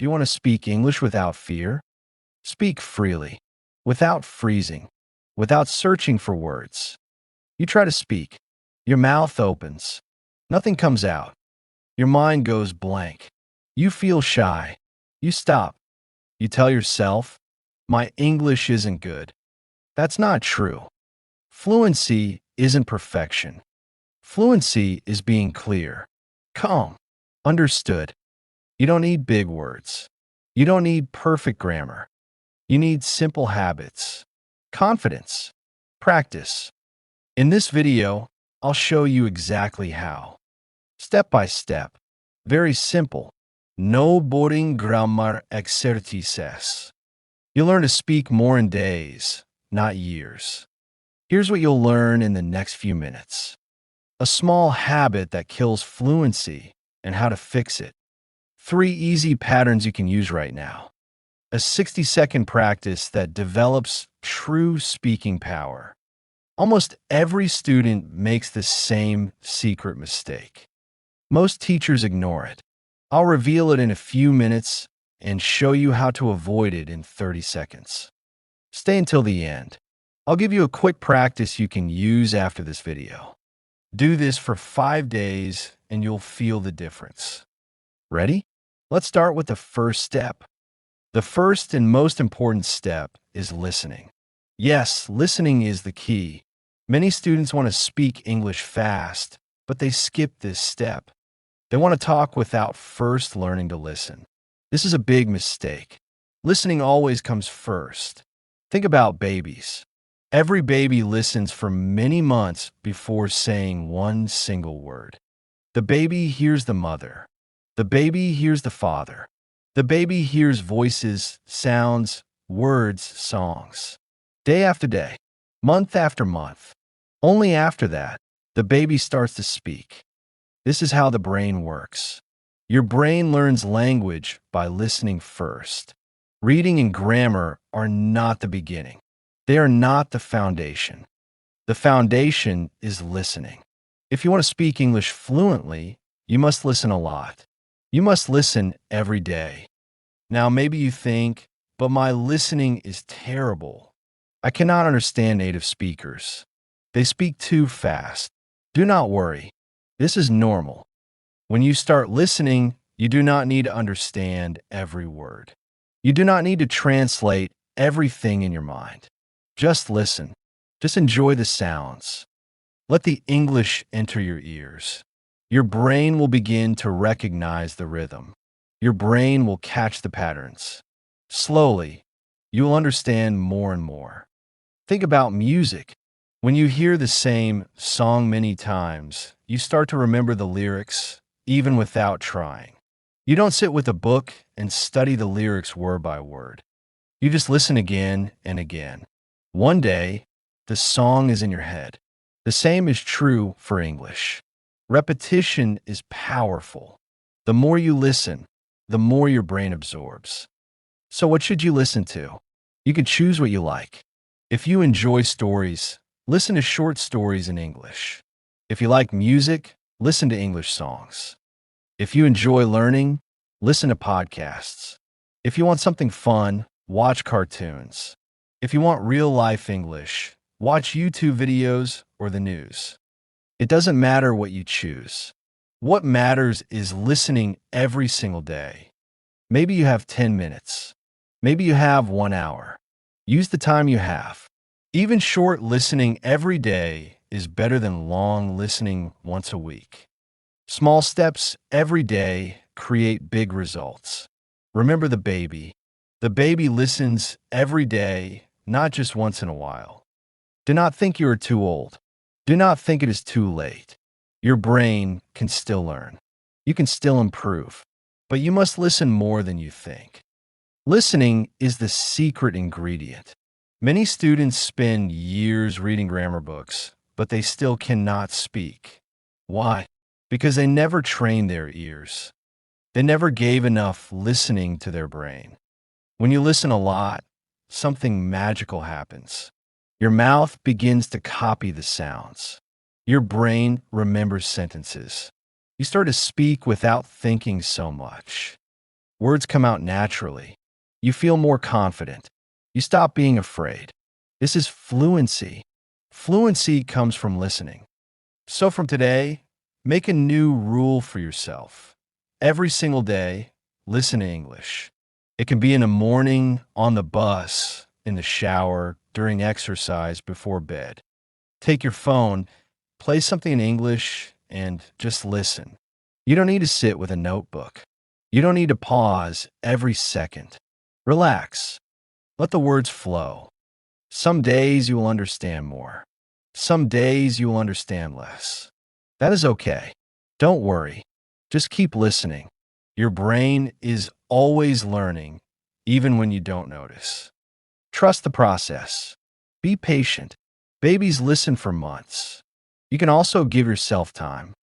Do you want to speak English without fear? Speak freely, without freezing, without searching for words. You try to speak. Your mouth opens. Nothing comes out. Your mind goes blank. You feel shy. You stop. You tell yourself, my English isn't good. That's not true. Fluency isn't perfection. Fluency is being clear, calm, understood. You don't need big words. You don't need perfect grammar. You need simple habits, confidence, practice. In this video, I'll show you exactly how. Step by step. Very simple. No boring grammar exercises. You'll learn to speak more in days, not years. Here's what you'll learn in the next few minutes. A small habit that kills fluency and how to fix it. 3 easy patterns you can use right now. A 60-second practice that develops true speaking power. Almost every student makes the same secret mistake. Most teachers ignore it. I'll reveal it in a few minutes and show you how to avoid it in 30 seconds. Stay until the end. I'll give you a quick practice you can use after this video. Do this for 5 days and you'll feel the difference. Ready? Let's start with the first step. The first and most important step is listening. Yes, listening is the key. Many students want to speak English fast, but they skip this step. They want to talk without first learning to listen. This is a big mistake. Listening always comes first. Think about babies. Every baby listens for many months before saying one single word. The baby hears the mother. The baby hears the father. The baby hears voices, sounds, words, songs. Day after day, month after month. Only after that, the baby starts to speak. This is how the brain works. Your brain learns language by listening first. Reading and grammar are not the beginning. They are not the foundation. The foundation is listening. If you want to speak English fluently, you must listen a lot. You must listen every day. Now, maybe you think, but my listening is terrible. I cannot understand native speakers. They speak too fast. Do not worry. This is normal. When you start listening, you do not need to understand every word. You do not need to translate everything in your mind. Just listen. Just enjoy the sounds. Let the English enter your ears. Your brain will begin to recognize the rhythm. Your brain will catch the patterns. Slowly, you will understand more and more. Think about music. When you hear the same song many times, you start to remember the lyrics, even without trying. You don't sit with a book and study the lyrics word by word. You just listen again and again. One day, the song is in your head. The same is true for English. Repetition is powerful. The more you listen, the more your brain absorbs. So what should you listen to? You can choose what you like. If you enjoy stories, listen to short stories in English. If you like music, listen to English songs. If you enjoy learning, listen to podcasts. If you want something fun, watch cartoons. If you want real-life English, watch YouTube videos or the news. It doesn't matter what you choose. What matters is listening every single day. Maybe you have 10 minutes. Maybe you have 1 hour. Use the time you have. Even short listening every day is better than long listening once a week. Small steps every day create big results. Remember the baby. The baby listens every day, not just once in a while. Do not think you are too old. Do not think it is too late. Your brain can still learn. You can still improve. But you must listen more than you think. Listening is the secret ingredient. Many students spend years reading grammar books, but they still cannot speak. Why? Because they never trained their ears. They never gave enough listening to their brain. When you listen a lot, something magical happens. Your mouth begins to copy the sounds. Your brain remembers sentences. You start to speak without thinking so much. Words come out naturally. You feel more confident. You stop being afraid. This is fluency. Fluency comes from listening. So from today, make a new rule for yourself. Every single day, listen to English. It can be in the morning, on the bus, in the shower, during exercise, before bed. Take your phone, play something in English, and just listen. You don't need to sit with a notebook. You don't need to pause every second. Relax. Let the words flow. Some days you will understand more. Some days you will understand less. That is okay. Don't worry. Just keep listening. Your brain is always learning, even when you don't notice. Trust the process. Be patient. Babies listen for months. You can also give yourself time.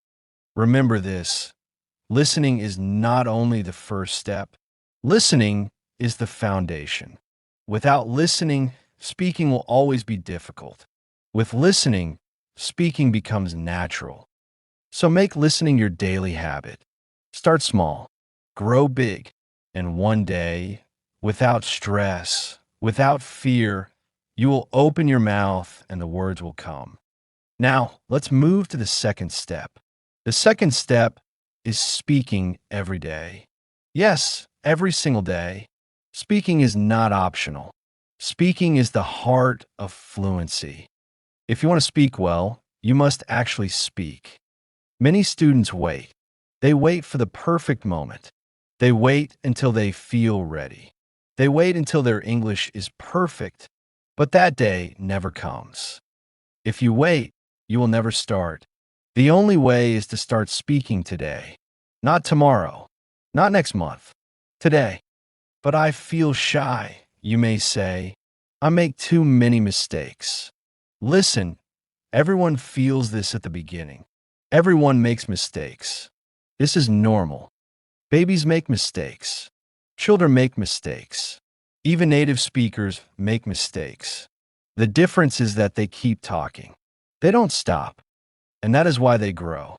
Remember this. Listening is not only the first step. Listening is the foundation. Without listening, speaking will always be difficult. With listening, speaking becomes natural. So make listening your daily habit. Start small, grow big, and one day, without stress, without fear, you will open your mouth and the words will come. Now, let's move to the second step. The second step is speaking every day. Yes, every single day. Speaking is not optional. Speaking is the heart of fluency. If you want to speak well, you must actually speak. Many students wait. They wait for the perfect moment. They wait until they feel ready. They wait until their English is perfect, but that day never comes. If you wait, you will never start. The only way is to start speaking today. Not tomorrow. Not next month. Today. But I feel shy, you may say. I make too many mistakes. Listen, everyone feels this at the beginning. Everyone makes mistakes. This is normal. Babies make mistakes. Children make mistakes. Even native speakers make mistakes. The difference is that they keep talking. They don't stop. And that is why they grow.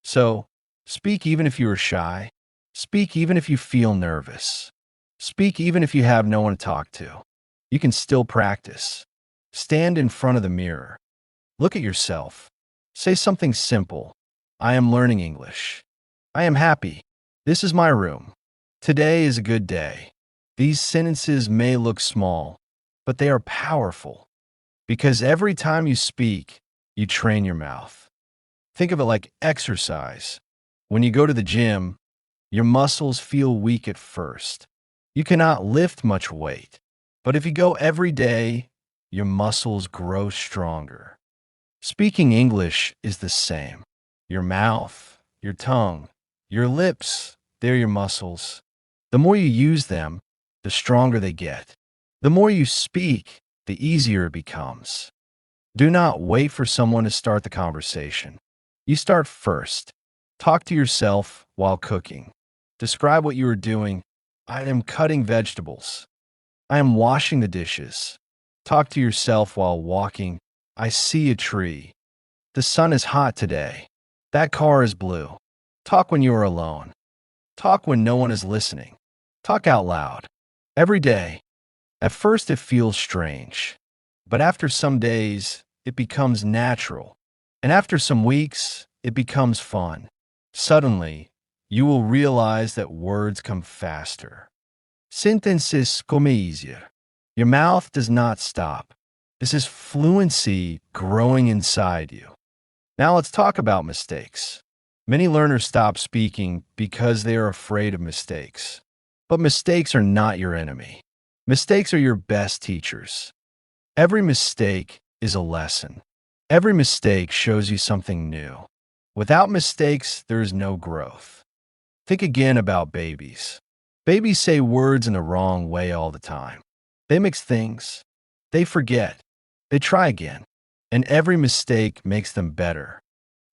So, speak even if you are shy. Speak even if you feel nervous. Speak even if you have no one to talk to. You can still practice. Stand in front of the mirror. Look at yourself. Say something simple. I am learning English. I am happy. This is my room. Today is a good day. These sentences may look small, but they are powerful. Because every time you speak, you train your mouth. Think of it like exercise. When you go to the gym, your muscles feel weak at first. You cannot lift much weight. But if you go every day, your muscles grow stronger. Speaking English is the same. Your mouth, your tongue, your lips, they're your muscles. The more you use them, the stronger they get. The more you speak, the easier it becomes. Do not wait for someone to start the conversation. You start first. Talk to yourself while cooking. Describe what you are doing. I am cutting vegetables. I am washing the dishes. Talk to yourself while walking. I see a tree. The sun is hot today. That car is blue. Talk when you are alone. Talk when no one is listening. Talk out loud. Every day. At first it feels strange. But after some days, it becomes natural. And after some weeks, it becomes fun. Suddenly, you will realize that words come faster. Sentences come easier. Your mouth does not stop. This is fluency growing inside you. Now let's talk about mistakes. Many learners stop speaking because they are afraid of mistakes. But mistakes are not your enemy. Mistakes are your best teachers. Every mistake is a lesson. Every mistake shows you something new. Without mistakes, there is no growth. Think again about babies. Babies say words in the wrong way all the time. They mix things. They forget. They try again. And every mistake makes them better.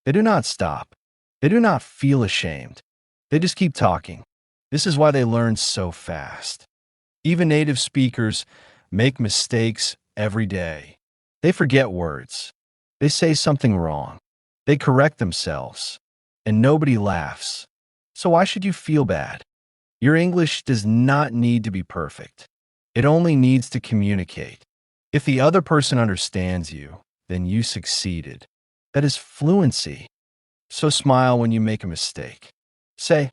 They do not stop. They do not feel ashamed. They just keep talking. This is why they learn so fast. Even native speakers make mistakes every day. They forget words. They say something wrong. They correct themselves. And nobody laughs. So why should you feel bad? Your English does not need to be perfect. It only needs to communicate. If the other person understands you, then you succeeded. That is fluency. So smile when you make a mistake. Say,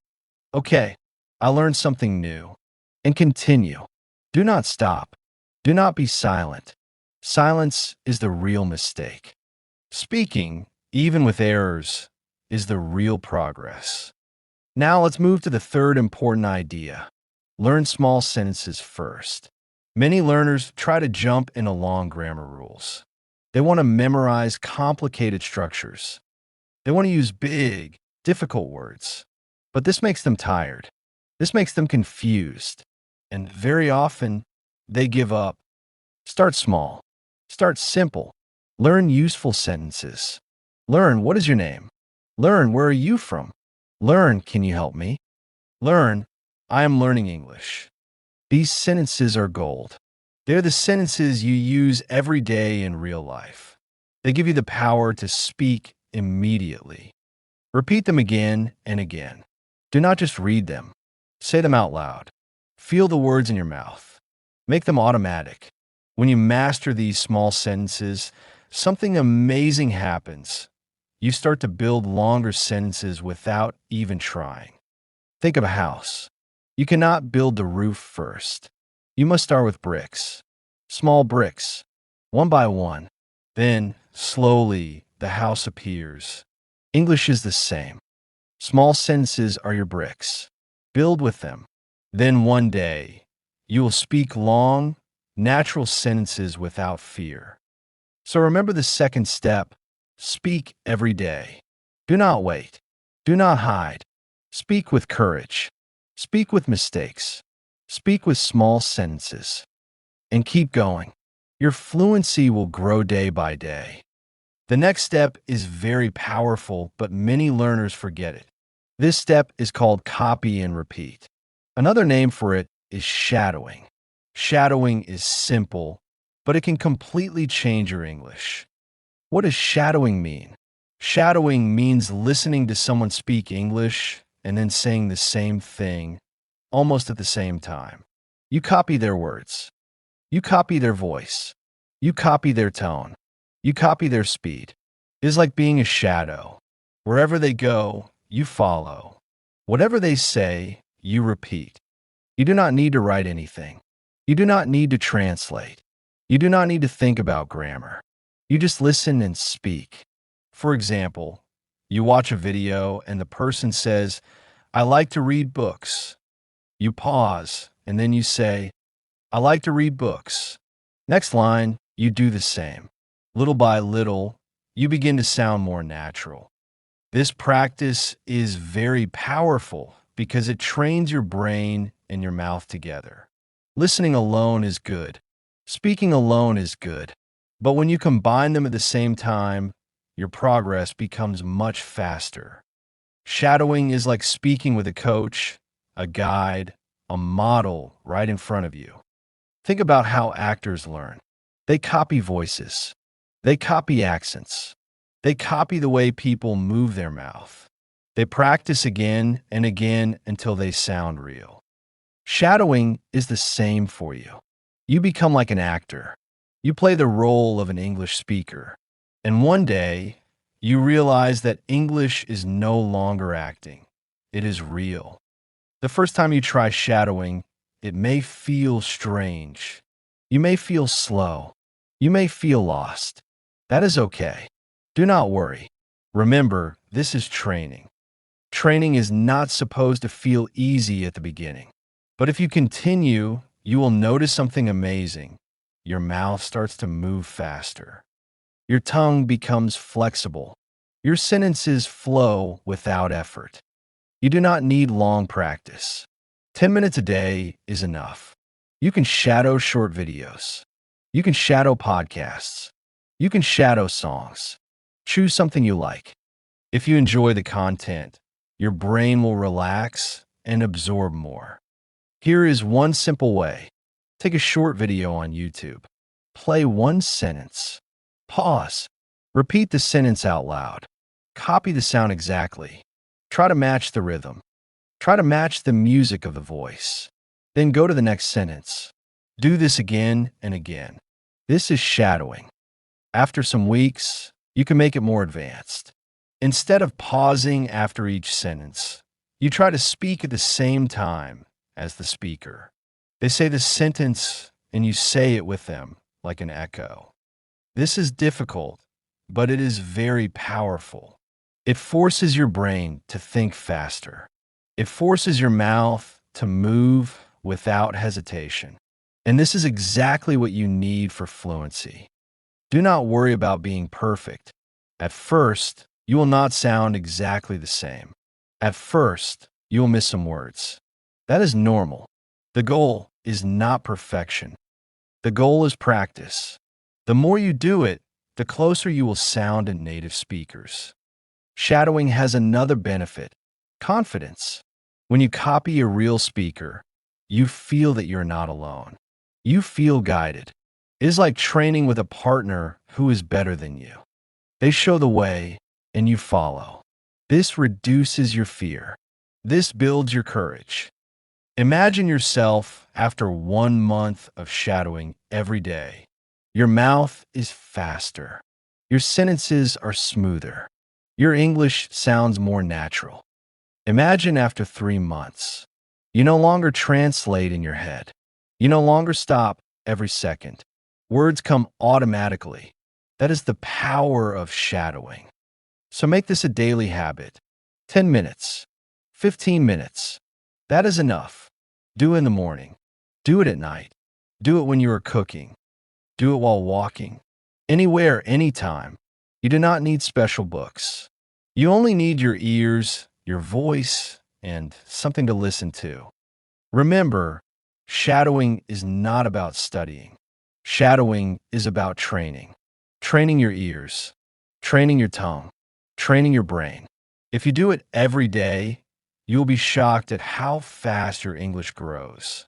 okay, I learned something new. And continue. Do not stop. Do not be silent. Silence is the real mistake. Speaking, even with errors, is the real progress. Now let's move to the third important idea. Learn small sentences first. Many learners try to jump into long grammar rules. They want to memorize complicated structures. They want to use big, difficult words. But this makes them tired. This makes them confused. And very often, they give up. Start small. Start simple. Learn useful sentences. Learn, what is your name? Learn, where are you from? Learn, can you help me? Learn, I am learning English. These sentences are gold. They're the sentences you use every day in real life. They give you the power to speak immediately. Repeat them again and again. Do not just read them. Say them out loud. Feel the words in your mouth. Make them automatic. When you master these small sentences, something amazing happens. You start to build longer sentences without even trying. Think of a house. You cannot build the roof first. You must start with bricks. Small bricks, one by one. Then, slowly, the house appears. English is the same. Small sentences are your bricks. Build with them. Then one day, you will speak long, natural sentences without fear. So remember the second step. Speak every day. Do not wait. Do not hide. Speak with courage. Speak with mistakes. Speak with small sentences. And keep going. Your fluency will grow day by day. The next step is very powerful, but many learners forget it. This step is called copy and repeat. Another name for it is shadowing. Shadowing is simple, but it can completely change your English. What does shadowing mean? Shadowing means listening to someone speak English and then saying the same thing, almost at the same time. You copy their words. You copy their voice. You copy their tone. You copy their speed. It is like being a shadow. Wherever they go, you follow. Whatever they say, you repeat. You do not need to write anything. You do not need to translate. You do not need to think about grammar. You just listen and speak. For example, you watch a video and the person says, I like to read books. You pause and then you say, I like to read books. Next line, you do the same. Little by little, you begin to sound more natural. This practice is very powerful because it trains your brain and your mouth together. Listening alone is good. Speaking alone is good. But when you combine them at the same time, your progress becomes much faster. Shadowing is like speaking with a coach, a guide, a model right in front of you. Think about how actors learn. They copy voices. They copy accents. They copy the way people move their mouth. They practice again and again until they sound real. Shadowing is the same for you. You become like an actor. You play the role of an English speaker. And one day, you realize that English is no longer acting. It is real. The first time you try shadowing, it may feel strange. You may feel slow. You may feel lost. That is okay. Do not worry. Remember, this is training. Training is not supposed to feel easy at the beginning. But if you continue, you will notice something amazing. Your mouth starts to move faster. Your tongue becomes flexible. Your sentences flow without effort. You do not need long practice. 10 minutes a day is enough. You can shadow short videos. You can shadow podcasts. You can shadow songs. Choose something you like. If you enjoy the content, your brain will relax and absorb more. Here is one simple way. Take a short video on YouTube. Play one sentence. Pause. Repeat the sentence out loud. Copy the sound exactly. Try to match the rhythm. Try to match the music of the voice. Then go to the next sentence. Do this again and again. This is shadowing. After some weeks, you can make it more advanced. Instead of pausing after each sentence, you try to speak at the same time as the speaker. They say the sentence and you say it with them like an echo. This is difficult, but it is very powerful. It forces your brain to think faster. It forces your mouth to move without hesitation. And this is exactly what you need for fluency. Do not worry about being perfect. At first, you will not sound exactly the same. At first, you will miss some words. That is normal. The goal is not perfection. The goal is practice. The more you do it, the closer you will sound in native speakers. Shadowing has another benefit: confidence. When you copy a real speaker, you feel that you're not alone. You feel guided. It is like training with a partner who is better than you. They show the way, and you follow. This reduces your fear. This builds your courage. Imagine yourself after 1 month of shadowing every day. Your mouth is faster. Your sentences are smoother. Your English sounds more natural. Imagine after 3 months. You no longer translate in your head. You no longer stop every second. Words come automatically. That is the power of shadowing. So make this a daily habit. 10 minutes, 15 minutes. That is enough. Do it in the morning. Do it at night. Do it when you are cooking. Do it while walking. Anywhere, anytime. You do not need special books. You only need your ears, your voice, and something to listen to. Remember, shadowing is not about studying. Shadowing is about training. Training your ears, training your tongue, training your brain. If you do it every day, you will be shocked at how fast your English grows.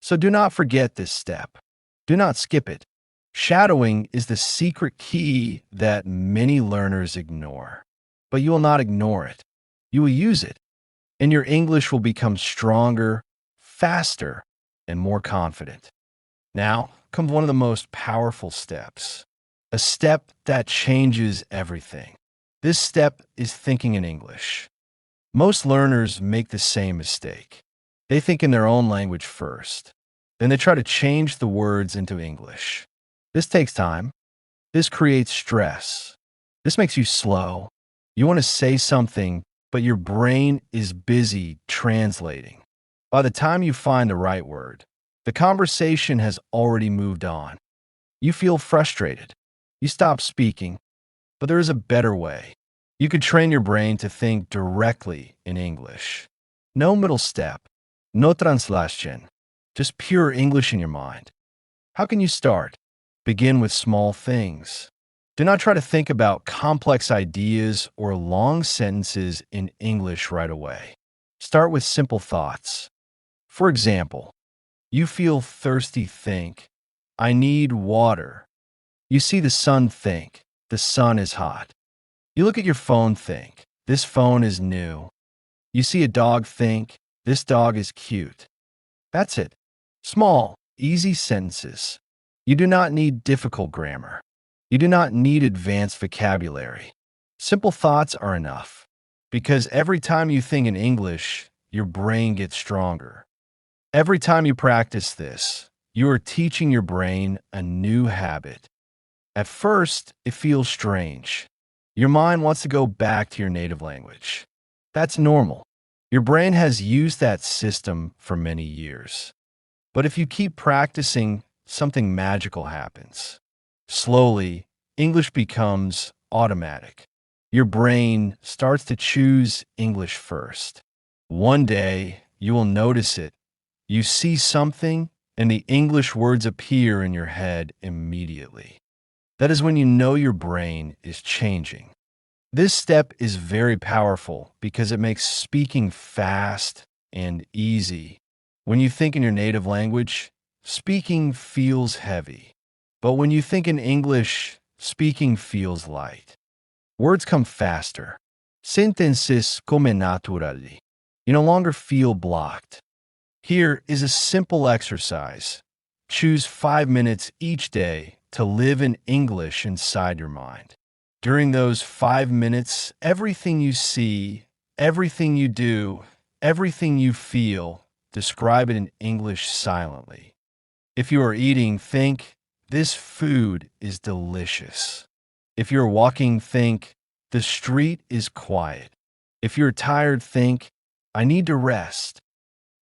So do not forget this step. Do not skip it. Shadowing is the secret key that many learners ignore. But you will not ignore it. You will use it, and your English will become stronger, faster, and more confident. Now comes one of the most powerful steps, a step that changes everything. This step is thinking in English. Most learners make the same mistake. They think in their own language first. Then they try to change the words into English. This takes time. This creates stress. This makes you slow. You want to say something, but your brain is busy translating. By the time you find the right word, the conversation has already moved on. You feel frustrated. You stop speaking. But there is a better way. You could train your brain to think directly in English. No middle step. No translation. Just pure English in your mind. How can you start? Begin with small things. Do not try to think about complex ideas or long sentences in English right away. Start with simple thoughts. For example, you feel thirsty, think, I need water. You see the sun, think, the sun is hot. You look at your phone, think, this phone is new. You see a dog, think, this dog is cute. That's it. Small, easy sentences. You do not need difficult grammar. You do not need advanced vocabulary. Simple thoughts are enough, because every time you think in English, your brain gets stronger. Every time you practice this, you are teaching your brain a new habit. At first, it feels strange. Your mind wants to go back to your native language. That's normal. Your brain has used that system for many years. But if you keep practicing, something magical happens. Slowly, English becomes automatic. Your brain starts to choose English first. One day, you will notice it. You see something, and the English words appear in your head immediately. That is when you know your brain is changing. This step is very powerful because it makes speaking fast and easy. When you think in your native language, speaking feels heavy. But when you think in English, speaking feels light. Words come faster. Sentences come naturally. You no longer feel blocked. Here is a simple exercise. Choose 5 minutes each day to live in English inside your mind. During those 5 minutes, everything you see, everything you do, everything you feel, describe it in English silently. If you are eating, think, "This food is delicious." If you're walking, think, "The street is quiet." If you're tired, think, "I need to rest."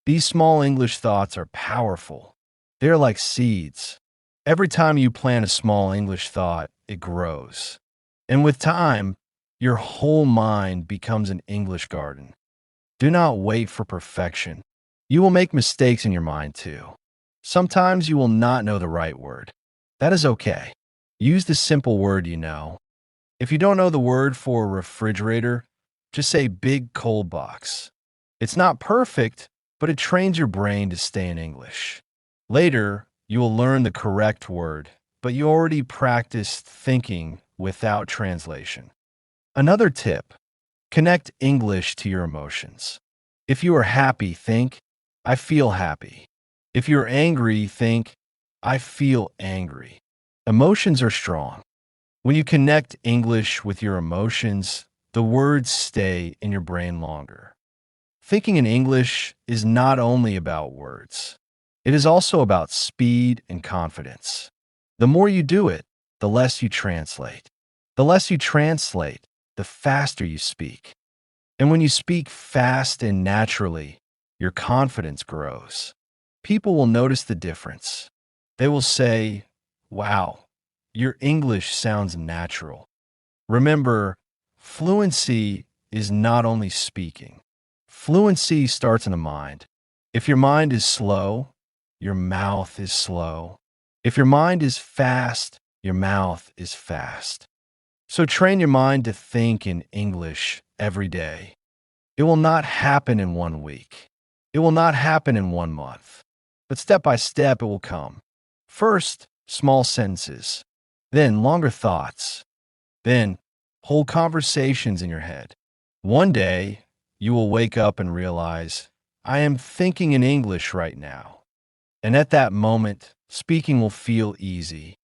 These small English thoughts are powerful. They're like seeds. Every time you plant a small English thought, it grows. And with time, your whole mind becomes an English garden. Do not wait for perfection. You will make mistakes in your mind too. Sometimes you will not know the right word. That is okay. Use the simple word you know. If you don't know the word for refrigerator, just say big cold box. It's not perfect, but it trains your brain to stay in English. Later, you will learn the correct word, but you already practiced thinking without translation. Another tip: connect English to your emotions. If you are happy, think, "I feel happy." If you're angry, think, "I feel angry." Emotions are strong. When you connect English with your emotions, the words stay in your brain longer. Thinking in English is not only about words. It is also about speed and confidence. The more you do it, the less you translate. The less you translate, the faster you speak. And when you speak fast and naturally, your confidence grows. People will notice the difference. They will say, "Wow, your English sounds natural." Remember, fluency is not only speaking. Fluency starts in the mind. If your mind is slow, your mouth is slow. If your mind is fast, your mouth is fast. So train your mind to think in English every day. It will not happen in 1 week. It will not happen in 1 month. But step by step, it will come. First, small sentences. Then longer thoughts. Then whole conversations in your head. One day, you will wake up and realize, "I am thinking in English right now." And at that moment, speaking will feel easy.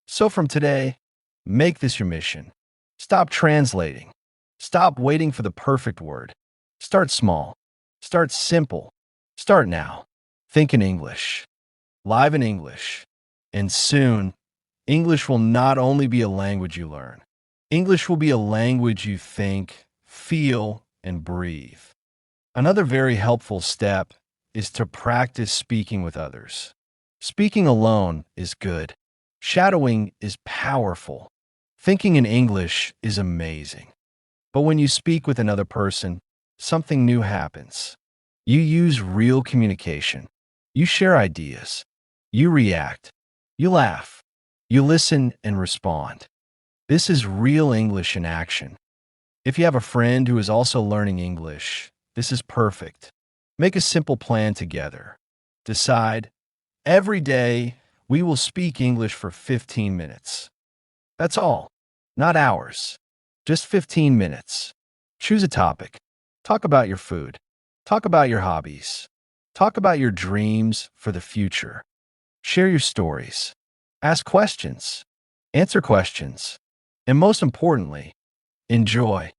So from today, make this your mission. Stop translating. Stop waiting for the perfect word. Start small. Start simple. Start now. Think in English. Live in English. And soon, English will not only be a language you learn. English will be a language you think, feel, and breathe. Another very helpful step is to practice speaking with others. Speaking alone is good. Shadowing is powerful. Thinking in English is amazing. But when you speak with another person, something new happens. You use real communication. You share ideas. You react. You laugh. You listen and respond. This is real English in action. If you have a friend who is also learning English, this is perfect. Make a simple plan together. Decide, every day we will speak English for 15 minutes. That's all. Not hours. Just 15 minutes. Choose a topic. Talk about your food. Talk about your hobbies. Talk about your dreams for the future. Share your stories. Ask questions. Answer questions. And most importantly, enjoy.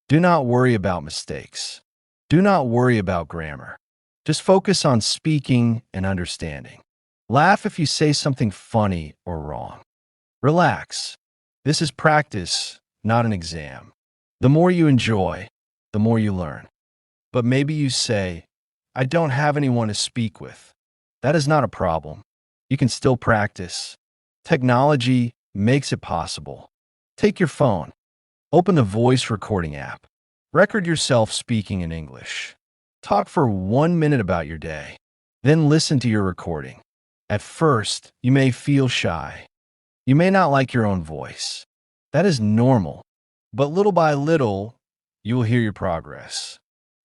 Do not worry about mistakes. Do not worry about grammar. Just focus on speaking and understanding. Laugh if you say something funny or wrong. Relax. This is practice, not an exam. The more you enjoy, the more you learn. But maybe you say, "I don't have anyone to speak with." That is not a problem. You can still practice. Technology makes it possible. Take your phone. Open the voice recording app. Record yourself speaking in English. Talk for 1 minute about your day. Then listen to your recording. At first, you may feel shy. You may not like your own voice. That is normal. But little by little, you will hear your progress.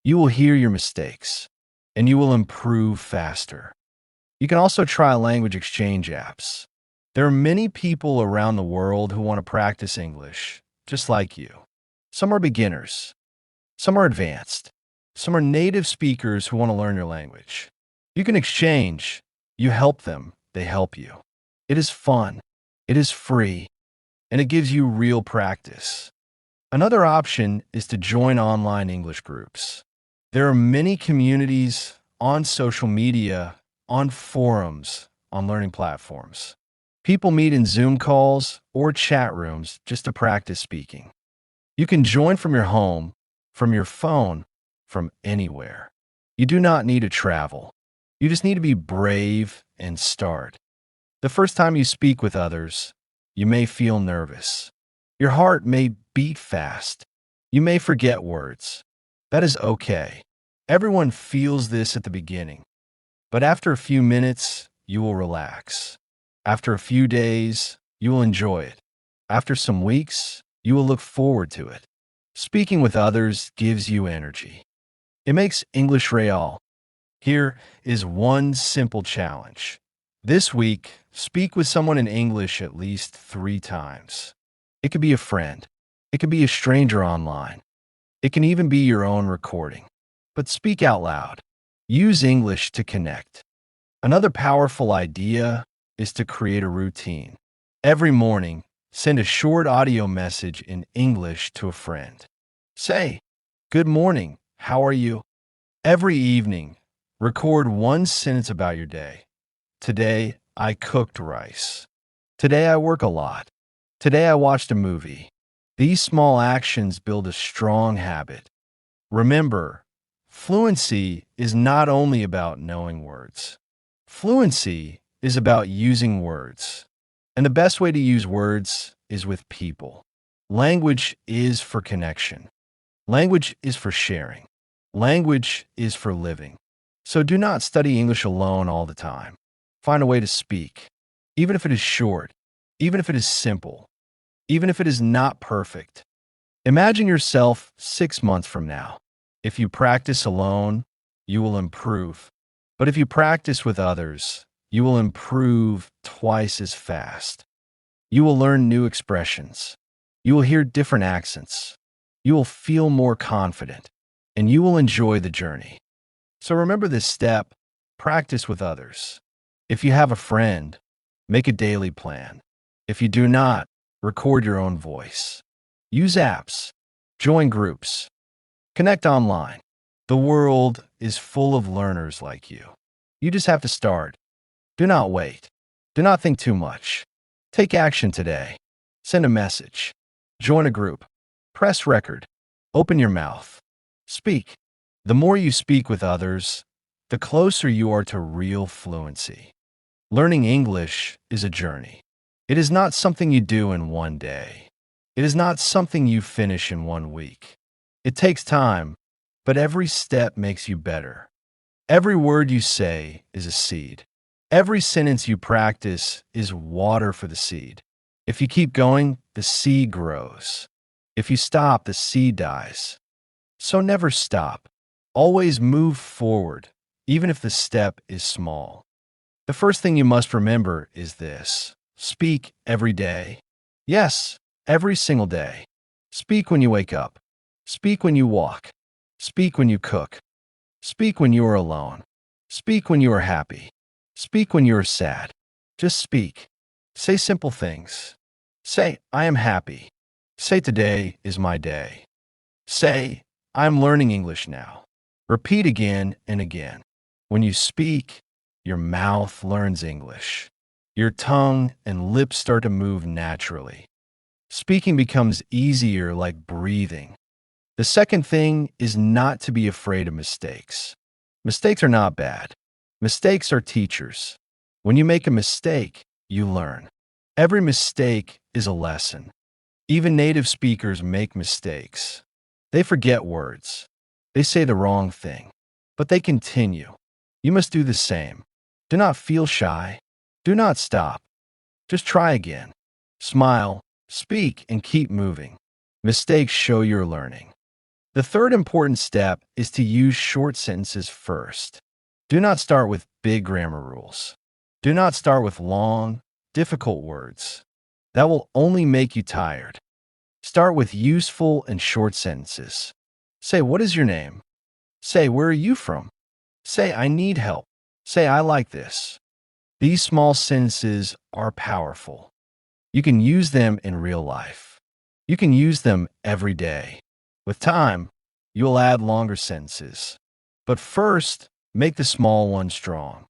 You will hear your mistakes. And you will improve faster. You can also try language exchange apps. There are many people around the world who want to practice English, just like you. Some are beginners. Some are advanced. Some are native speakers who want to learn your language. You can exchange. You help them, they help you. It is fun, it is free, and it gives you real practice. Another option is to join online English groups. There are many communities on social media, on forums, on learning platforms. People meet in Zoom calls or chat rooms just to practice speaking. You can join from your home, from your phone, from anywhere. You do not need to travel. You just need to be brave and start. The first time you speak with others, you may feel nervous. Your heart may beat fast. You may forget words. That is okay. Everyone feels this at the beginning. But after a few minutes, you will relax. After a few days, you will enjoy it. After some weeks, you will look forward to it. Speaking with others gives you energy. It makes English real. Here is one simple challenge. This week, speak with someone in English at least 3 times. It could be a friend. It could be a stranger online. It can even be your own recording. But speak out loud. Use English to connect. Another powerful idea is to create a routine. Every morning, send a short audio message in English to a friend. Say, "Good morning, how are you?" Every evening, record one sentence about your day. Today, I cooked rice. Today, I work a lot. Today, I watched a movie. These small actions build a strong habit. Remember, fluency is not only about knowing words. Fluency is about using words. And the best way to use words is with people. Language is for connection. Language is for sharing. Language is for living. So do not study English alone all the time. Find a way to speak, even if it is short, even if it is simple, even if it is not perfect. Imagine yourself 6 months from now. If you practice alone, you will improve. But if you practice with others, you will improve twice as fast. You will learn new expressions. You will hear different accents. You will feel more confident, and you will enjoy the journey. So remember this step: practice with others. If you have a friend, make a daily plan. If you do not, record your own voice. Use apps. Join groups. Connect online. The world is full of learners like you. You just have to start. Do not wait. Do not think too much. Take action today. Send a message. Join a group. Press record. Open your mouth. Speak. The more you speak with others, the closer you are to real fluency. Learning English is a journey. It is not something you do in one day. It is not something you finish in 1 week. It takes time, but every step makes you better. Every word you say is a seed. Every sentence you practice is water for the seed. If you keep going, the seed grows. If you stop, the seed dies. So never stop. Always move forward, even if the step is small. The first thing you must remember is this: speak every day. Yes, every single day. Speak when you wake up. Speak when you walk. Speak when you cook. Speak when you are alone. Speak when you are happy. Speak when you are sad. Just speak. Say simple things. Say, "I am happy." Say, "Today is my day." Say, "I'm learning English now." Repeat again and again. When you speak, your mouth learns English. Your tongue and lips start to move naturally. Speaking becomes easier, like breathing. The second thing is not to be afraid of mistakes. Mistakes are not bad. Mistakes are teachers. When you make a mistake, you learn. Every mistake is a lesson. Even native speakers make mistakes. They forget words. They say the wrong thing. But they continue. You must do the same. Do not feel shy. Do not stop. Just try again. Smile, speak, and keep moving. Mistakes show you're learning. The third important step is to use short sentences first. Do not start with big grammar rules. Do not start with long, difficult words. That will only make you tired. Start with useful and short sentences. Say, "What is your name?" Say, where are you from? Say, I need help. Say, I like this. These small sentences are powerful. You can use them in real life. You can use them every day. With time, you'll add longer sentences. But first, make the small one strong.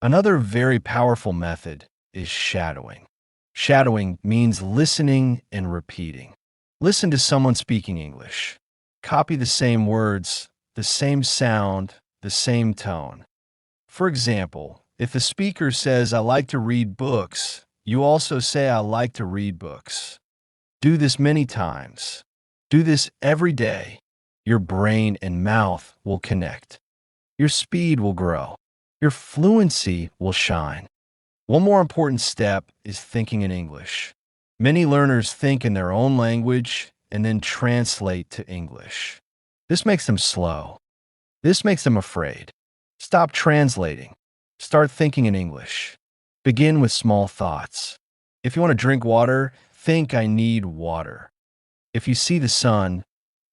Another very powerful method is shadowing. Shadowing means listening and repeating. Listen to someone speaking English. Copy the same words, the same sound, the same tone. For example, if the speaker says, I like to read books, you also say, I like to read books. Do this many times. Do this every day. Your brain and mouth will connect. Your speed will grow. Your fluency will shine. One more important step is thinking in English. Many learners think in their own language and then translate to English. This makes them slow. This makes them afraid. Stop translating. Start thinking in English. Begin with small thoughts. If you want to drink water, think I need water. If you see the sun,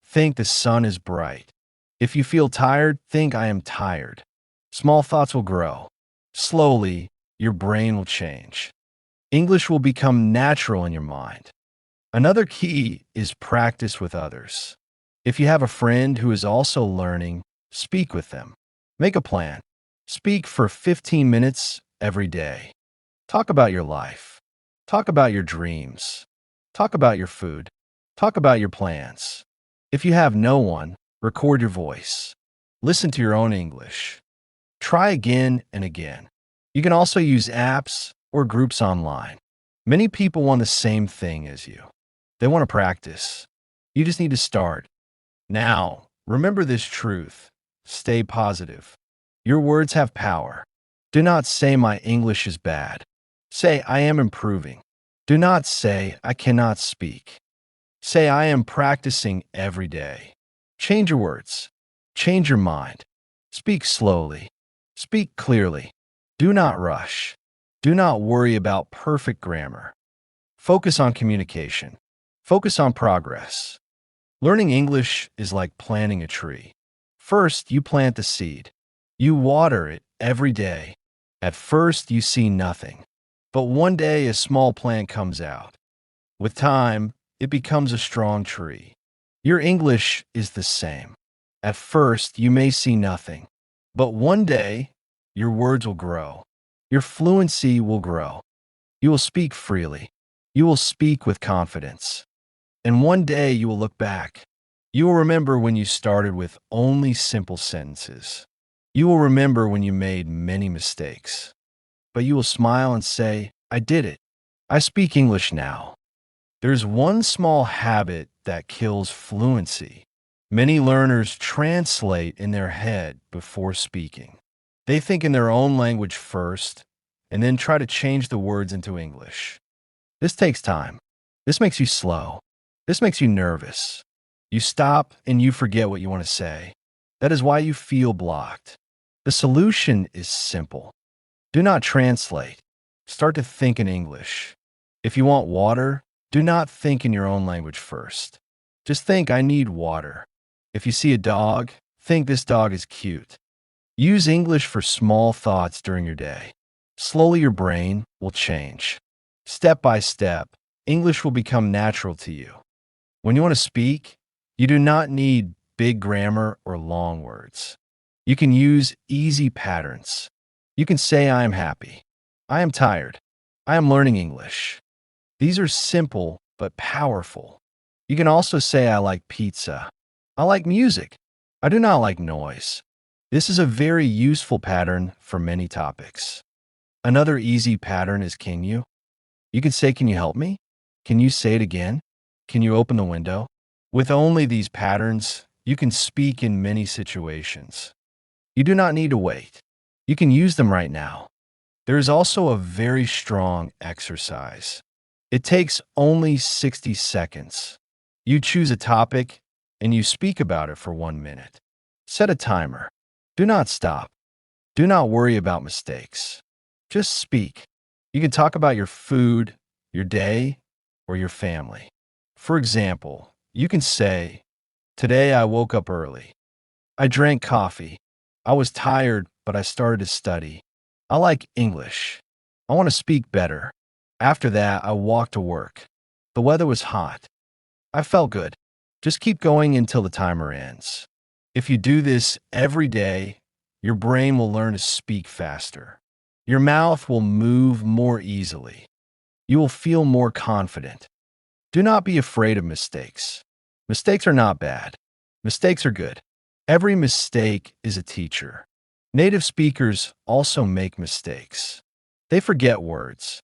think the sun is bright. If you feel tired, think I am tired. Small thoughts will grow. Slowly, your brain will change. English will become natural in your mind. Another key is practice with others. If you have a friend who is also learning, speak with them. Make a plan. Speak for 15 minutes every day. Talk about your life. Talk about your dreams. Talk about your food. Talk about your plans. If you have no one, record your voice. Listen to your own English. Try again and again. You can also use apps or groups online. Many people want the same thing as you. They want to practice. You just need to start. Now, remember this truth. Stay positive. Your words have power. Do not say my English is bad. Say I am improving. Do not say I cannot speak. Say I am practicing every day. Change your words. Change your mind. Speak slowly. Speak clearly. Do not rush. Do not worry about perfect grammar. Focus on communication. Focus on progress. Learning English is like planting a tree. First, you plant the seed. You water it every day. At first, you see nothing. But one day, a small plant comes out. With time, it becomes a strong tree. Your English is the same. At first, you may see nothing. But one day, your words will grow. Your fluency will grow. You will speak freely. You will speak with confidence. And one day you will look back. You will remember when you started with only simple sentences. You will remember when you made many mistakes. But you will smile and say, I did it. I speak English now. There's one small habit that kills fluency. Many learners translate in their head before speaking. They think in their own language first, and then try to change the words into English. This takes time. This makes you slow. This makes you nervous. You stop and you forget what you want to say. That is why you feel blocked. The solution is simple. Do not translate. Start to think in English. If you want water, do not think in your own language first. Just think, I need water. If you see a dog, think this dog is cute. Use English for small thoughts during your day. Slowly your brain will change. Step by step, English will become natural to you. When you want to speak, you do not need big grammar or long words. You can use easy patterns. You can say, I am happy. I am tired. I am learning English. These are simple but powerful. You can also say, I like pizza. I like music. I do not like noise. This is a very useful pattern for many topics. Another easy pattern is can you? You can say, can you help me? Can you say it again? Can you open the window? With only these patterns, you can speak in many situations. You do not need to wait. You can use them right now. There is also a very strong exercise. It takes only 60 seconds. You choose a topic and you speak about it for 1 minute. Set a timer. Do not stop. Do not worry about mistakes. Just speak. You can talk about your food, your day, or your family. For example, you can say, today I woke up early. I drank coffee. I was tired, but I started to study. I like English. I want to speak better. After that, I walked to work. The weather was hot. I felt good. Just keep going until the timer ends. If you do this every day, your brain will learn to speak faster. Your mouth will move more easily. You will feel more confident. Do not be afraid of mistakes. Mistakes are not bad. Mistakes are good. Every mistake is a teacher. Native speakers also make mistakes. They forget words.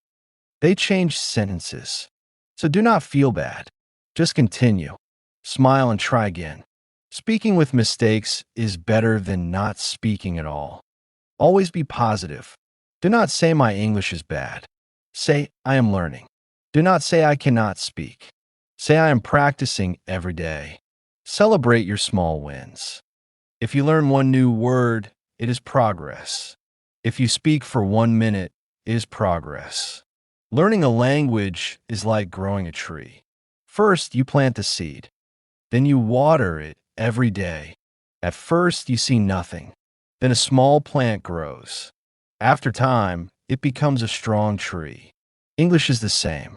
They change sentences. So do not feel bad. Just continue. Smile and try again. Speaking with mistakes is better than not speaking at all. Always be positive. Do not say my English is bad. Say I am learning. Do not say I cannot speak. Say I am practicing every day. Celebrate your small wins. If you learn one new word, it is progress. If you speak for 1 minute, it is progress. Learning a language is like growing a tree. First, you plant the seed. Then you water it every day. At first, you see nothing. Then a small plant grows. After time, it becomes a strong tree. English is the same.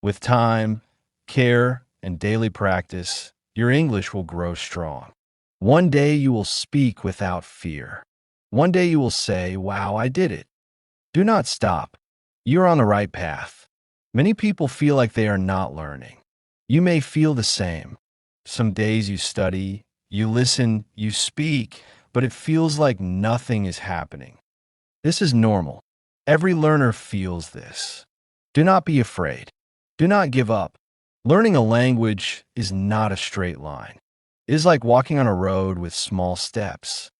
With time, care, and daily practice, your English will grow strong. One day you will speak without fear. One day you will say, "Wow, I did it." Do not stop. You're on the right path. Many people feel like they are not learning. You may feel the same. Some days you study, you listen, you speak, but it feels like nothing is happening. This is normal. Every learner feels this. Do not be afraid. Do not give up. Learning a language is not a straight line. It is like walking on a road with small steps.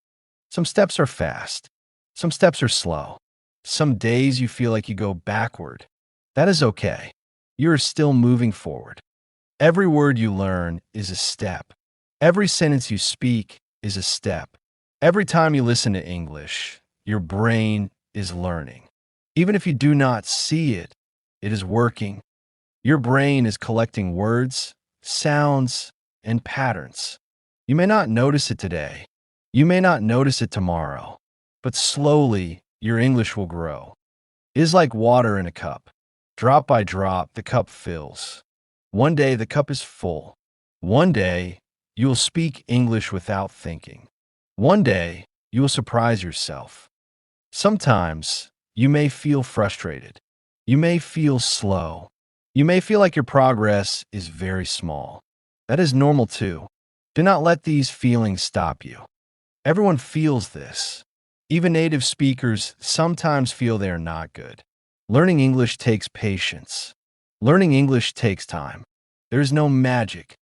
Some steps are fast. Some steps are slow. Some days you feel like you go backward. That is okay. You are still moving forward. Every word you learn is a step. Every sentence you speak is a step. Every time you listen to English, your brain is learning. Even if you do not see it, it is working. Your brain is collecting words, sounds, and patterns. You may not notice it today. You may not notice it tomorrow, but slowly your English will grow. It is like water in a cup. Drop by drop, the cup fills. One day the cup is full. One day you will speak English without thinking. One day you will surprise yourself. Sometimes you may feel frustrated. You may feel slow. You may feel like your progress is very small. That is normal too. Do not let these feelings stop you. Everyone feels this. Even native speakers sometimes feel they are not good. Learning English takes patience. Learning English takes time. There is no magic.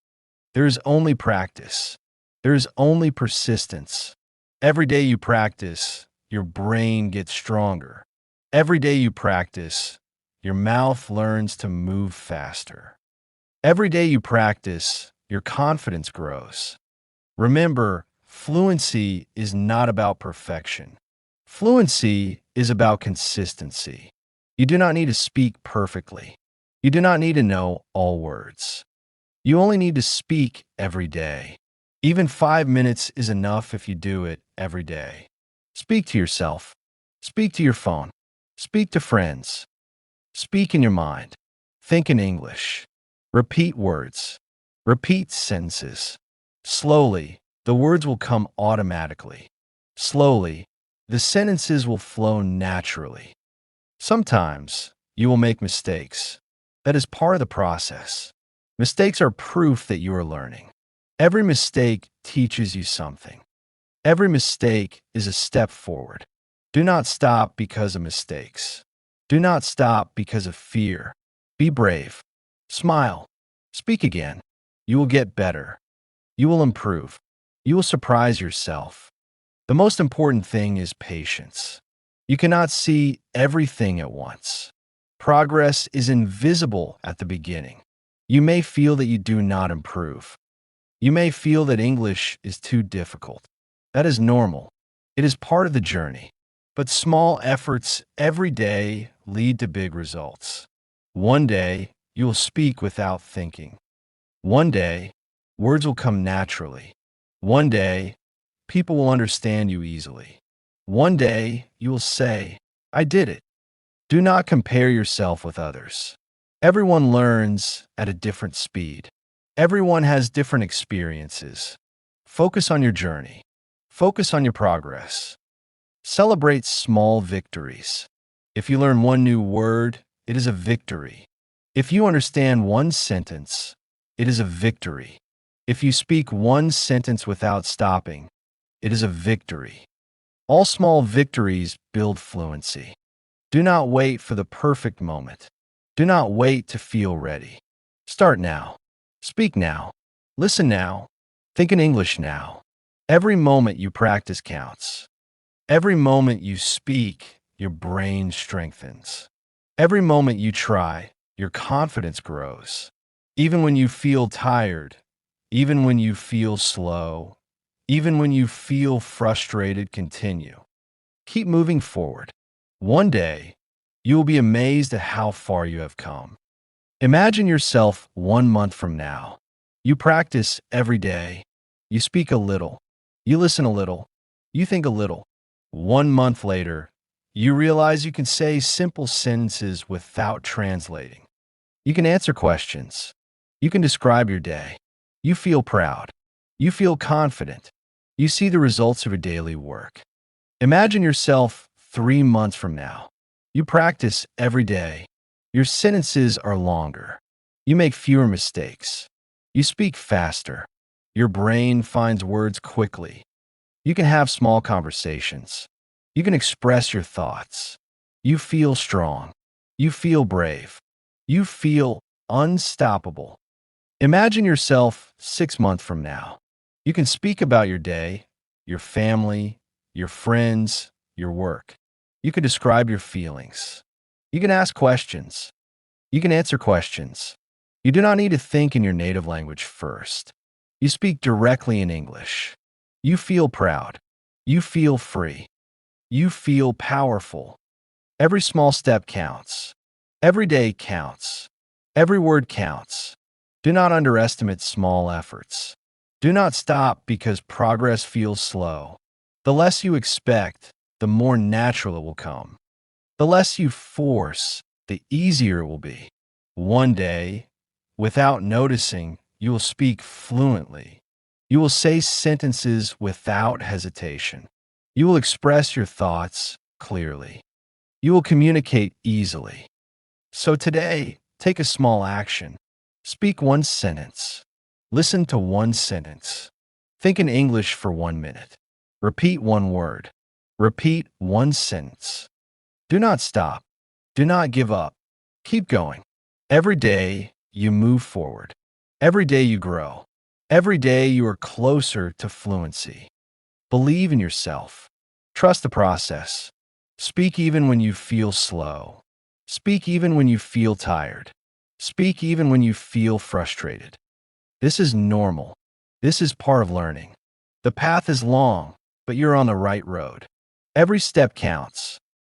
There is only practice. There is only persistence. Every day you practice, your brain gets stronger. Every day you practice, your mouth learns to move faster. Every day you practice, your confidence grows. Remember, fluency is not about perfection. Fluency is about consistency. You do not need to speak perfectly. You do not need to know all words. You only need to speak every day. Even 5 minutes is enough if you do it every day. Speak to yourself. Speak to your phone. Speak to friends. Speak in your mind. Think in English. Repeat words. Repeat sentences. Slowly, the words will come automatically. Slowly, the sentences will flow naturally. Sometimes you will make mistakes. That is part of the process. Mistakes are proof that you are learning. Every mistake teaches you something. Every mistake is a step forward. Do not stop because of mistakes. Do not stop because of fear. Be brave. Smile. Speak again. You will get better. You will improve. You will surprise yourself. The most important thing is patience. You cannot see everything at once. Progress is invisible at the beginning. You may feel that you do not improve. You may feel that English is too difficult. That is normal. It is part of the journey. But small efforts every day lead to big results. One day, you will speak without thinking. One day, words will come naturally. One day, people will understand you easily. One day, you will say, I did it. Do not compare yourself with others. Everyone learns at a different speed. Everyone has different experiences. Focus on your journey. Focus on your progress. Celebrate small victories. If you learn one new word, it is a victory. If you understand one sentence, it is a victory. If you speak one sentence without stopping, it is a victory. All small victories build fluency. Do not wait for the perfect moment. Do not wait to feel ready. Start now. Speak now. Listen now. Think in English now. Every moment you practice counts. Every moment you speak, your brain strengthens. Every moment you try, your confidence grows. Even when you feel tired, even when you feel slow, even when you feel frustrated, continue. Keep moving forward. One day, you will be amazed at how far you have come. Imagine yourself 1 month from now. You practice every day. You speak a little. You listen a little. You think a little. 1 month later, you realize you can say simple sentences without translating. You can answer questions. You can describe your day. You feel proud. You feel confident. You see the results of your daily work. Imagine yourself 3 months from now. You practice every day. Your sentences are longer. You make fewer mistakes. You speak faster. Your brain finds words quickly. You can have small conversations. You can express your thoughts. You feel strong. You feel brave. You feel unstoppable. Imagine yourself 6 months from now. You can speak about your day, your family, your friends, your work. You can describe your feelings. You can ask questions. You can answer questions. You do not need to think in your native language first. You speak directly in English. You feel proud. You feel free. You feel powerful. Every small step counts. Every day counts. Every word counts. Do not underestimate small efforts. Do not stop because progress feels slow. The less you expect, the more natural it will come. The less you force, the easier it will be. One day, without noticing, you will speak fluently. You will say sentences without hesitation. You will express your thoughts clearly. You will communicate easily. So today, take a small action. Speak one sentence. Listen to one sentence. Think in English for 1 minute. Repeat one word. Repeat one sentence. Do not stop. Do not give up. Keep going. Every day, you move forward. Every day you grow. Every day you are closer to fluency. Believe in yourself. Trust the process. Speak even when you feel slow. Speak even when you feel tired. Speak even when you feel frustrated. This is normal. This is part of learning. The path is long, but you're on the right road. Every step counts.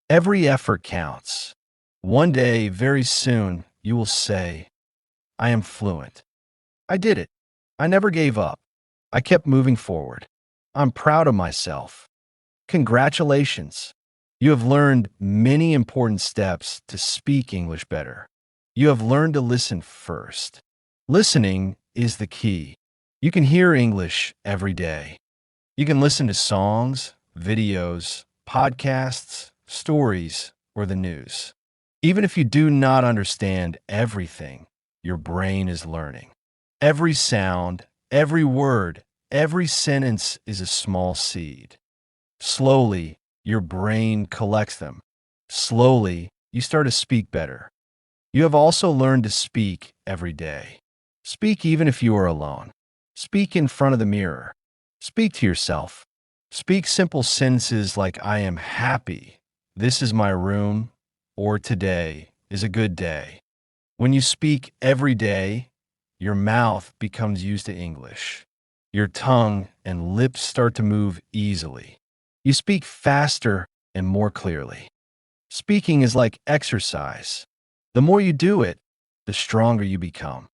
Every effort counts. One day, very soon, you will say, I am fluent. I did it. I never gave up. I kept moving forward. I'm proud of myself. Congratulations. You have learned many important steps to speak English better. You have learned to listen first. Listening is the key. You can hear English every day. You can listen to songs, videos, podcasts, stories, or the news. Even if you do not understand everything, your brain is learning. Every sound, every word, every sentence is a small seed. Slowly, your brain collects them. Slowly, you start to speak better. You have also learned to speak every day. Speak even if you are alone. Speak in front of the mirror. Speak to yourself. Speak simple sentences like I am happy, this is my room, or today is a good day. When you speak every day, your mouth becomes used to English. Your tongue and lips start to move easily. You speak faster and more clearly. Speaking is like exercise. The more you do it, the stronger you become.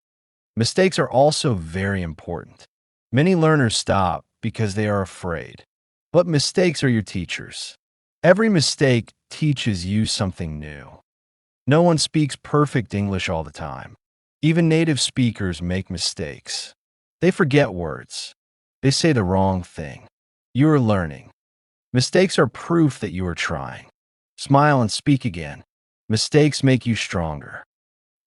Mistakes are also very important. Many learners stop because they are afraid. But mistakes are your teachers. Every mistake teaches you something new. No one speaks perfect English all the time. Even native speakers make mistakes. They forget words. They say the wrong thing. You are learning. Mistakes are proof that you are trying. Smile and speak again. Mistakes make you stronger.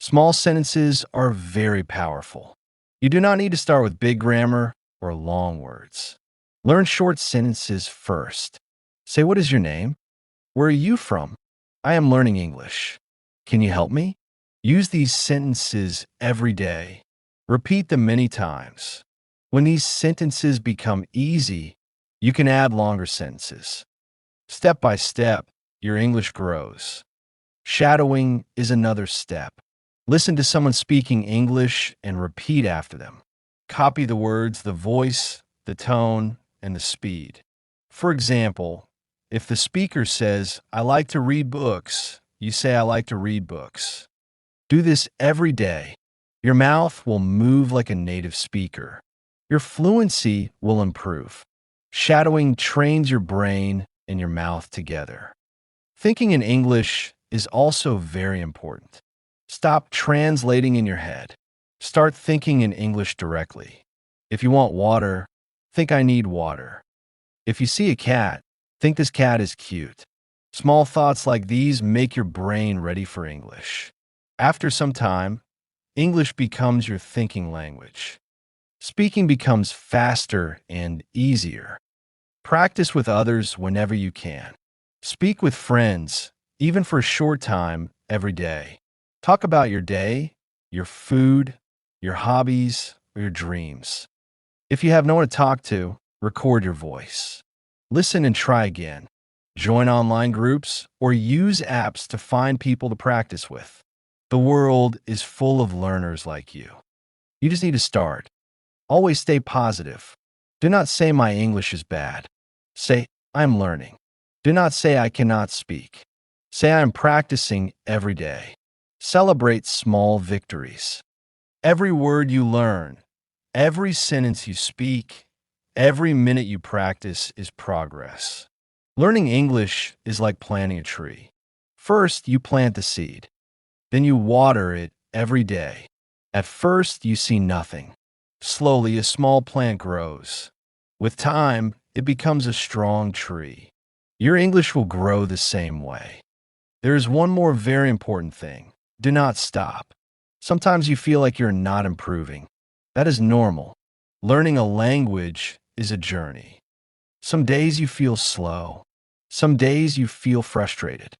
Small sentences are very powerful. You do not need to start with big grammar or long words. Learn short sentences first. Say, "What is your name? Where are you from? I am learning English. Can you help me?" Use these sentences every day. Repeat them many times. When these sentences become easy, you can add longer sentences. Step by step, your English grows. Shadowing is another step. Listen to someone speaking English and repeat after them. Copy the words, the voice, the tone, and the speed. For example, if the speaker says, "I like to read books," you say, "I like to read books." Do this every day. Your mouth will move like a native speaker. Your fluency will improve. Shadowing trains your brain and your mouth together. Thinking in English is also very important. Stop translating in your head. Start thinking in English directly. If you want water, think "I need water." If you see a cat, think "This cat is cute." Small thoughts like these make your brain ready for English. After some time, English becomes your thinking language. Speaking becomes faster and easier. Practice with others whenever you can. Speak with friends, even for a short time, every day. Talk about your day, your food, your hobbies, or your dreams. If you have no one to talk to, record your voice. Listen and try again. Join online groups or use apps to find people to practice with. The world is full of learners like you. You just need to start. Always stay positive. Do not say "My English is bad." Say, "I'm learning." Do not say "I cannot speak." Say, "I am practicing every day." Celebrate small victories. Every word you learn, every sentence you speak, every minute you practice is progress. Learning English is like planting a tree. First, you plant the seed. Then you water it every day. At first, you see nothing. Slowly, a small plant grows. With time, it becomes a strong tree. Your English will grow the same way. There is one more very important thing. Do not stop. Sometimes you feel like you're not improving. That is normal. Learning a language is a journey. Some days you feel slow. Some days you feel frustrated.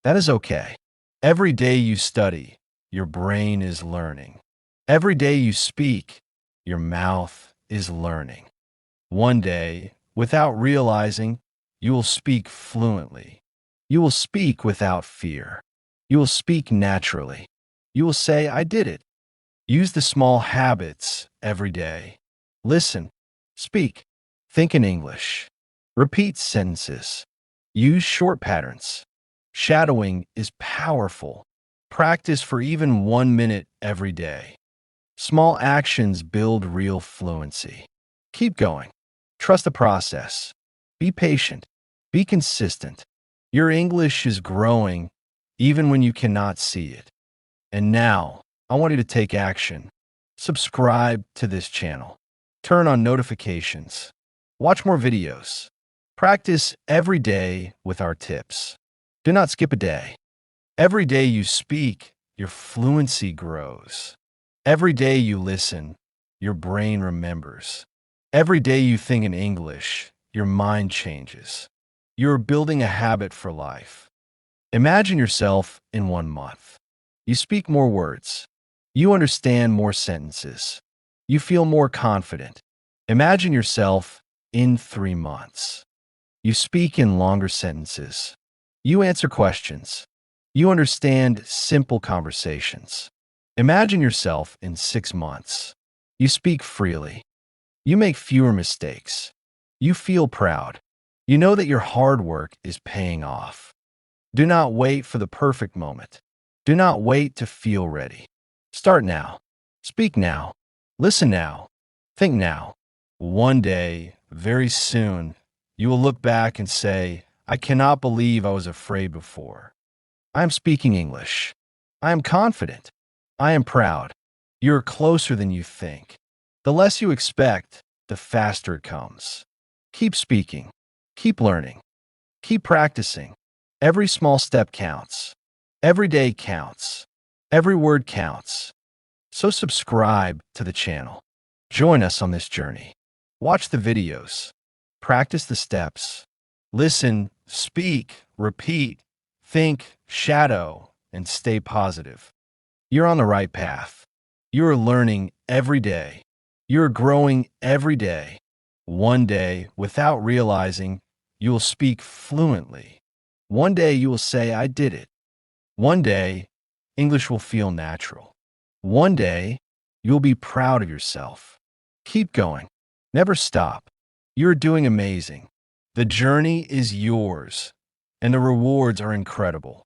That is okay. Every day you study, your brain is learning. Every day you speak, your mouth is learning. One day, without realizing, you will speak fluently. You will speak without fear. You will speak naturally. You will say, "I did it." Use the small habits every day. Listen, speak, think in English. Repeat sentences. Use short patterns. Shadowing is powerful. Practice for even 1 minute every day. Small actions build real fluency. Keep going. Trust the process. Be patient. Be consistent. Your English is growing even when you cannot see it. And now, I want you to take action. Subscribe to this channel. Turn on notifications. Watch more videos. Practice every day with our tips. Do not skip a day. Every day you speak, your fluency grows. Every day you listen, your brain remembers. Every day you think in English, your mind changes. You're building a habit for life. Imagine yourself in 1 month. You speak more words. You understand more sentences. You feel more confident. Imagine yourself in 3 months. You speak in longer sentences. You answer questions. You understand simple conversations. Imagine yourself in 6 months. You speak freely. You make fewer mistakes. You feel proud. You know that your hard work is paying off. Do not wait for the perfect moment. Do not wait to feel ready. Start now. Speak now. Listen now. Think now. One day, very soon, You will look back and say, I cannot believe I was afraid before. I am speaking English. I am confident. I am proud. You're closer than you think. The less you expect, the faster it comes. Keep speaking. Keep learning. Keep practicing. Every small step counts. Every day counts. Every word counts. So subscribe to the channel. Join us on this journey. Watch the videos. Practice the steps. Listen, speak, repeat, think, shadow, and stay positive. You're on the right path. You're learning every day. You're growing every day. One day, without realizing, you will speak fluently. One day you will say, I did it. One day, English will feel natural. One day, you'll be proud of yourself. Keep going. Never stop. You're doing amazing. The journey is yours, and the rewards are incredible.